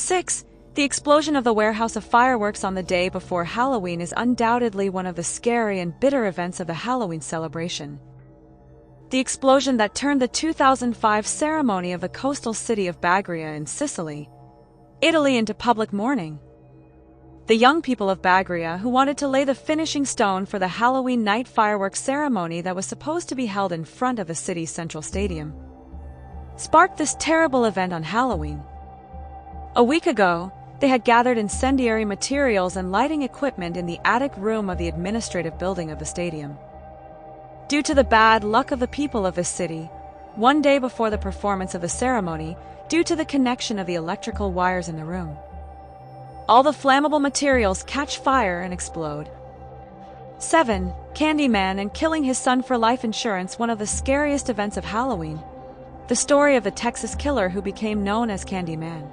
6. The explosion of the warehouse of fireworks on the day before Halloween is undoubtedly one of the scary and bitter events of the Halloween celebration. The explosion that turned the 2005 ceremony of the coastal city of Bagria in Sicily, Italy into public mourning. The young people of Bagria, who wanted to lay the finishing stone for the Halloween night fireworks ceremony that was supposed to be held in front of the city's central stadium, sparked this terrible event on Halloween. A week ago, they had gathered incendiary materials and lighting equipment in the attic room of the administrative building of the stadium. Due to the bad luck of the people of this city, one day before the performance of the ceremony, due to the connection of the electrical wires in the room, all the flammable materials catch fire and explode. 7. Candyman and killing his son for life insurance. One of the scariest events of Halloween. The story of the Texas killer who became known as Candyman.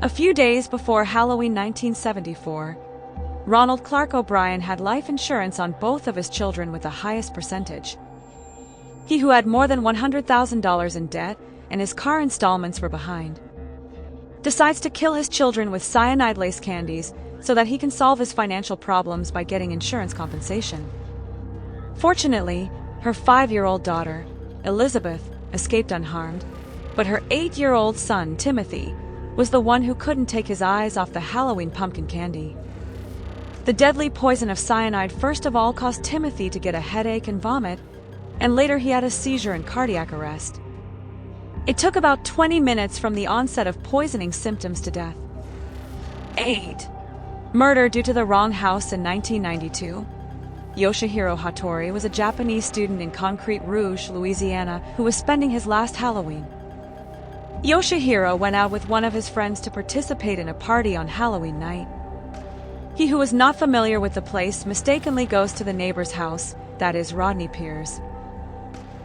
A few days before Halloween 1974, Ronald Clark O'Brien had life insurance on both of his children with the highest percentage. He, who had more than $100,000 in debt and his car installments were behind, decides to kill his children with cyanide-laced candies so that he can solve his financial problems by getting insurance compensation. Fortunately, her 5-year-old daughter, Elizabeth, escaped unharmed, but her 8-year-old son, Timothy, was the one who couldn't take his eyes off the Halloween pumpkin candy. The deadly poison of cyanide first of all caused Timothy to get a headache and vomit, and later he had a seizure and cardiac arrest. It took about 20 minutes from the onset of poisoning symptoms to death. 8. Murder due to the wrong house in 1992. Yoshihiro Hattori was a Japanese student in Concrete Rouge, Louisiana, who was spending his last Halloween. Yoshihiro went out with one of his friends to participate in a party on Halloween night. He, who was not familiar with the place, mistakenly goes to the neighbor's house, that is Rodney Pierce.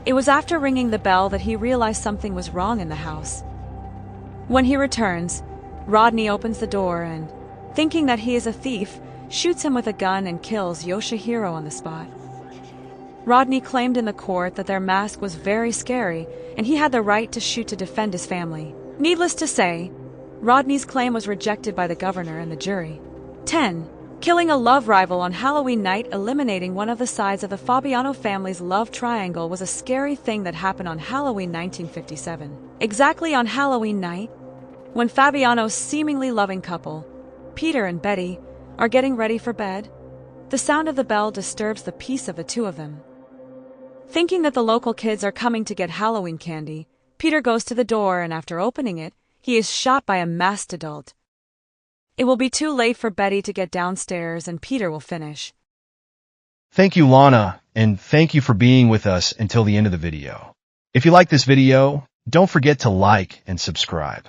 It was after ringing the bell that he realized something was wrong in the house. When he returns, Rodney opens the door and, thinking that he is a thief, shoots him with a gun and kills Yoshihiro on the spot. Rodney claimed in the court that their mask was very scary and he had the right to shoot to defend his family. Needless to say, Rodney's claim was rejected by the governor and the jury. 10. Killing a love rival on Halloween night. Eliminating one of the sides of the Fabiano family's love triangle was a scary thing that happened on Halloween 1957. Exactly on Halloween night, when Fabiano's seemingly loving couple, Peter and Betty, are getting ready for bed, the sound of the bell disturbs the peace of the two of them. Thinking that the local kids are coming to get Halloween candy, Peter goes to the door and after opening it, he is shot by a masked adult. It will be too late for Betty to get downstairs and Peter will finish. Thank you, Lana, and thank you for being with us until the end of the video. If you like this video, don't forget to like and subscribe.